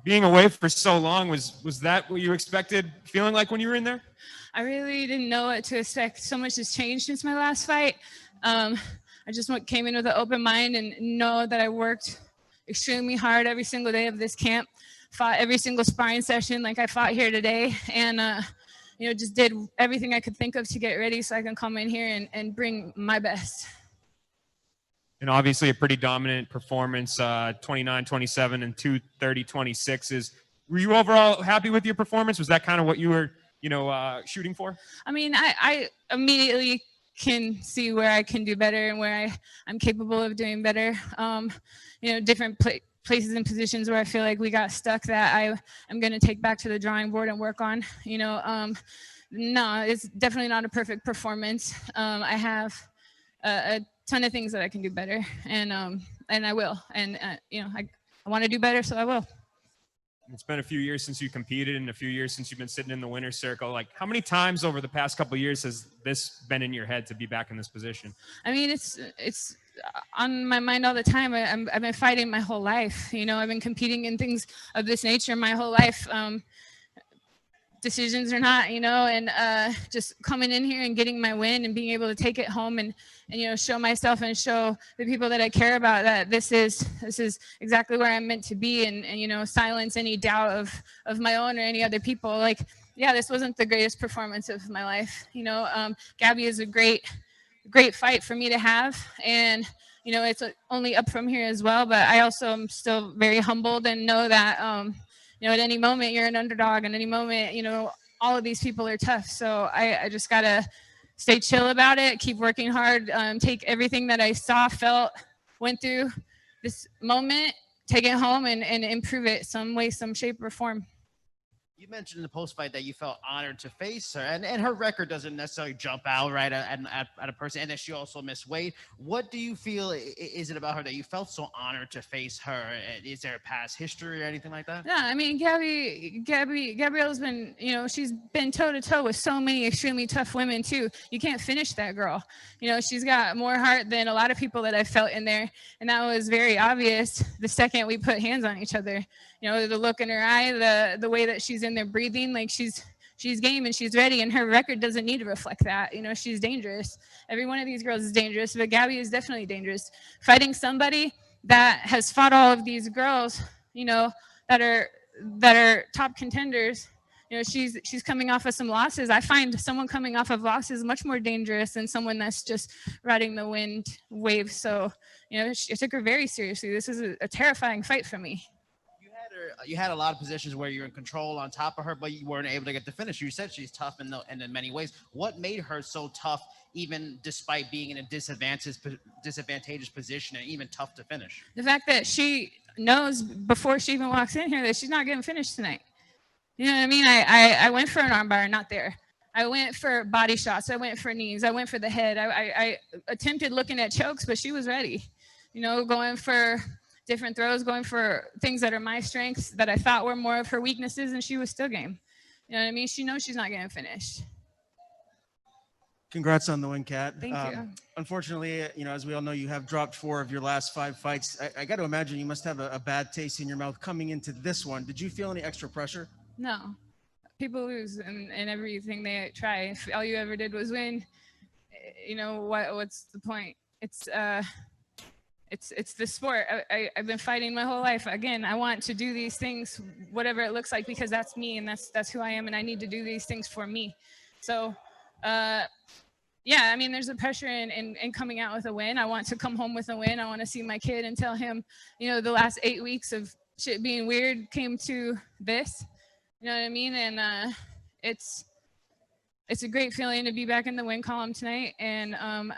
being away for so long, was that what you expected feeling like when you were in there? I really didn't know what to expect. So much has changed since my last fight. I just came in with an open mind and know that I worked extremely hard every single day of this camp, fought every single sparring session like I fought here today, and just did everything I could think of to get ready so I can come in here and bring my best. And obviously a pretty dominant performance, 29-27 and 230-26. Were you overall happy with your performance? Was that kind of what you were, shooting for? I mean, I immediately can see where I can do better and where I'm capable of doing better. Different places and positions where I feel like we got stuck that I am going to take back to the drawing board and work on. No, it's definitely not a perfect performance. I have a ton of things that I can do better, and I will. And I want to do better, so I will. It's been a few years since you competed and a few years since you've been sitting in the winner's circle. Like, how many times over the past couple of years has this been in your head to be back in this position? I mean, it's on my mind all the time. I've been fighting my whole life. I've been competing in things of this nature my whole life. Decisions or not, and just coming in here and getting my win and being able to take it home and show myself and show the people that I care about that this is exactly where I'm meant to be, and silence any doubt of my own or any other people. Like, yeah, this wasn't the greatest performance of my life. Gabby is a great fight for me to have, and it's only up from here as well. But I also am still very humbled and know that at any moment you're an underdog, and any moment, all of these people are tough. So I just got to stay chill about it, keep working hard, take everything that I saw, felt, went through this moment, take it home and improve it some way, some shape or form. You mentioned in the post-fight that you felt honored to face her, and her record doesn't necessarily jump out right at a person, and that she also missed weight. What do you feel is it about her that you felt so honored to face her? Is there a past history or anything like that? Yeah, I mean, Gabrielle's been, she's been toe-to-toe with so many extremely tough women, too. You can't finish that girl. She's got more heart than a lot of people that I felt in there, and that was very obvious the second we put hands on each other. The look in her eye, the way that she's in there breathing, like she's game and she's ready, and her record doesn't need to reflect that. She's dangerous. Every one of these girls is dangerous, but Gabby is definitely dangerous. Fighting somebody that has fought all of these girls, that are top contenders. She's coming off of some losses. I find someone coming off of losses much more dangerous than someone that's just riding the wind wave. So, I took her very seriously. This is a terrifying fight for me. You had a lot of positions where you're in control on top of her, but you weren't able to get the finish. You said she's tough in many ways. What made her so tough, even despite being in a disadvantageous position and even tough to finish? The fact that she knows before she even walks in here that she's not getting finished tonight. You know what I mean? I went for an armbar, not there. I went for body shots. I went for knees. I went for the head. I attempted looking at chokes, but she was ready. Going for different throws, going for things that are my strengths that I thought were more of her weaknesses, and she was still game. You know what I mean? She knows she's not getting finished. Congrats on the win, Kat. Thank you. Unfortunately, as we all know, you have dropped 4 of your last 5 fights. I got to imagine you must have a bad taste in your mouth coming into this one. Did you feel any extra pressure? No. People lose in everything they try. If all you ever did was win, what's the point? It's the sport. I've been fighting my whole life. Again, I want to do these things, whatever it looks like, because that's me and that's who I am, and I need to do these things for me. So, yeah, I mean, there's a pressure in coming out with a win. I want to come home with a win. I want to see my kid and tell him, the last 8 weeks of shit being weird came to this. You know what I mean? And it's a great feeling to be back in the win column tonight, and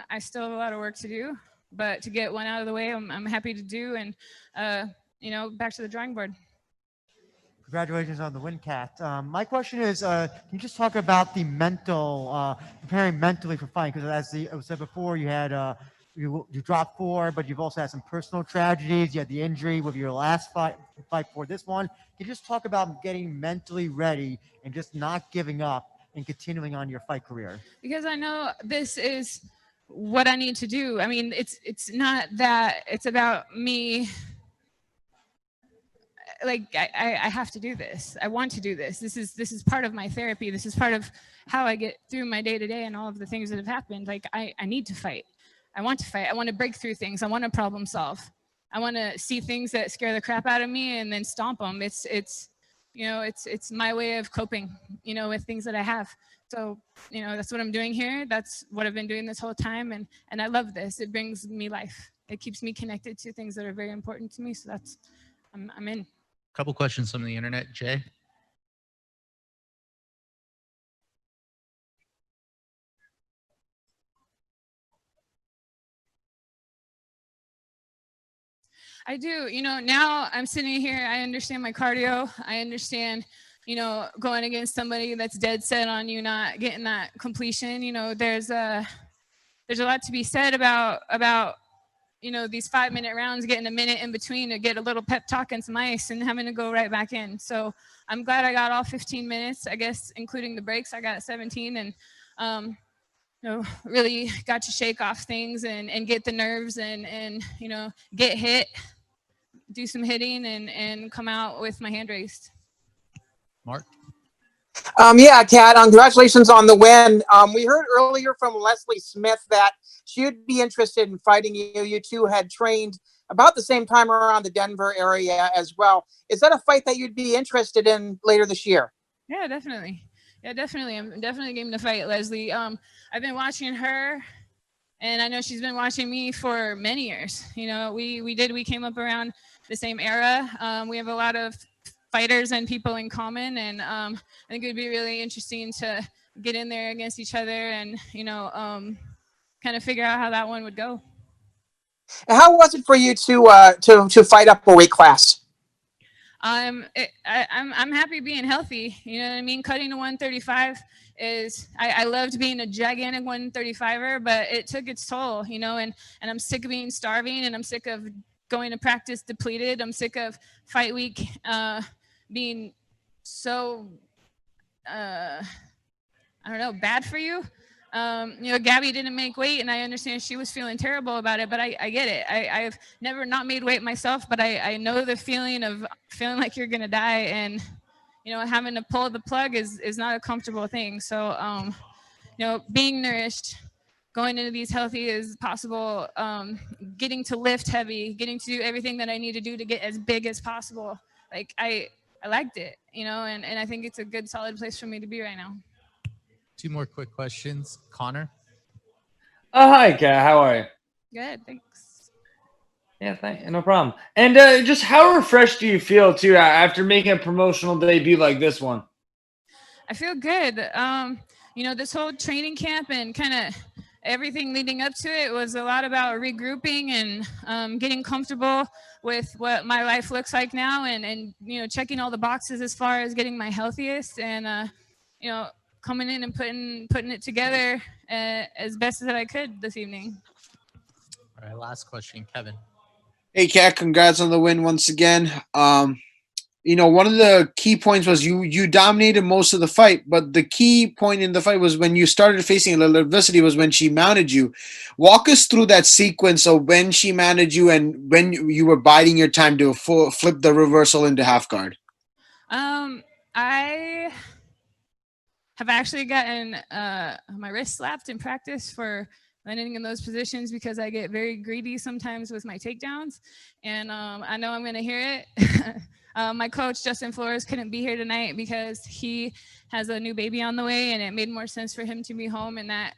I still have a lot of work to do. But to get one out of the way, I'm happy to do, and back to the drawing board. Congratulations on the win, Kat. My question is, can you just talk about the mental, preparing mentally for fighting? Because as I said before, you had you dropped 4, but you've also had some personal tragedies. You had the injury with your last fight for this one. Can you just talk about getting mentally ready and just not giving up and continuing on your fight career? Because I know this is what I need to do. I mean, it's not that it's about me I have to do this. I want to do this. This is part of my therapy. This is part of how I get through my day to day and all of the things that have happened. Like I need to fight. I want to fight. I want to break through things. I want to problem solve. I want to see things that scare the crap out of me and then stomp them. It's my way of coping, with things that I have. So, that's what I'm doing here. That's what I've been doing this whole time. And I love this. It brings me life. It keeps me connected to things that are very important to me. So I'm in. Couple questions from the internet, Jay. I do. Now I'm sitting here. I understand my cardio. I understand, going against somebody that's dead set on you not getting that completion. There's a lot to be said about these 5-minute rounds, getting a minute in between to get a little pep talk and some ice and having to go right back in. So I'm glad I got all 15 minutes, I guess, including the breaks. I got 17 and, really got to shake off things and get the nerves and get hit, do some hitting and come out with my hand raised. Mark? Yeah, Kat, congratulations on the win. We heard earlier from Leslie Smith that she would be interested in fighting you. You two had trained about the same time around the Denver area as well. Is that a fight that you'd be interested in later this year? Yeah, definitely. I'm definitely game to fight Leslie. I've been watching her, and I know she's been watching me for many years. We came up around the same era. We have a lot of fighters and people in common, and I think it would be really interesting to get in there against each other and kind of figure out how that one would go. How was it for you to fight up a weight class? I'm happy being healthy. You know what I mean? Cutting to 135 is I loved being a gigantic 135er, but it took its toll, and I'm sick of being starving, and I'm sick of going to practice depleted. I'm sick of fight week being so I don't know, bad for you. Gabby didn't make weight, and I understand she was feeling terrible about it, but I get it. I've never not made weight myself, but I know the feeling of feeling like you're gonna die, and having to pull the plug is not a comfortable thing. So being nourished, going into these healthy as possible, getting to lift heavy, getting to do everything that I need to do to get as big as possible. Like I liked it, and I think it's a good solid place for me to be right now. 2 more quick questions. Connor? Oh, hi, Kat. How are you? Good, thanks. Yeah, no problem. And just how refreshed do you feel, too, after making a promotional debut like this one? I feel good. This whole training camp and kind of everything leading up to it was a lot about regrouping and getting comfortable with what my life looks like now and checking all the boxes as far as getting my healthiest and, coming in and putting it together as best as I could this evening. All right, last question, Kevin. Hey, Kat, congrats on the win once again. One of the key points was you dominated most of the fight, but the key point in the fight was when you started facing a little adversity was when she mounted you. Walk us through that sequence of when she mounted you and when you were biding your time to flip the reversal into half guard. I have actually gotten my wrist slapped in practice for landing in those positions because I get very greedy sometimes with my takedowns, and I know I'm going to hear it. My coach, Justin Flores, couldn't be here tonight because he has a new baby on the way, and it made more sense for him to be home, and that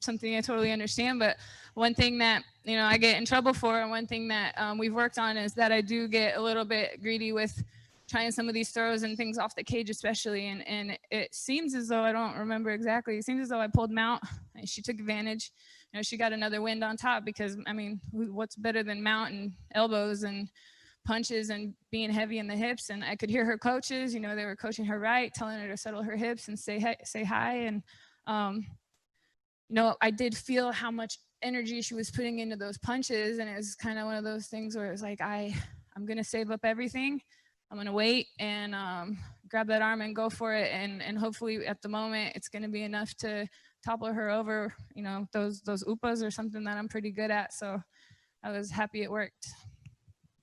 something I totally understand. But one thing that I get in trouble for, and one thing that we've worked on is that I do get a little bit greedy with trying some of these throws and things off the cage especially, and it seems as though I don't remember exactly. It seems as though I pulled mount and she took advantage. She got another wind on top because what's better than mount and elbows and punches and being heavy in the hips? And I could hear her coaches, they were coaching her right, telling her to settle her hips and say hi. And I did feel how much energy she was putting into those punches, and it was kind of one of those things where it was like I'm gonna save up everything. I'm going to wait and grab that arm and go for it. And hopefully at the moment, it's going to be enough to topple her over, those upas are something that I'm pretty good at. So I was happy it worked.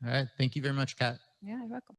All right. Thank you very much, Kat. Yeah, you're welcome.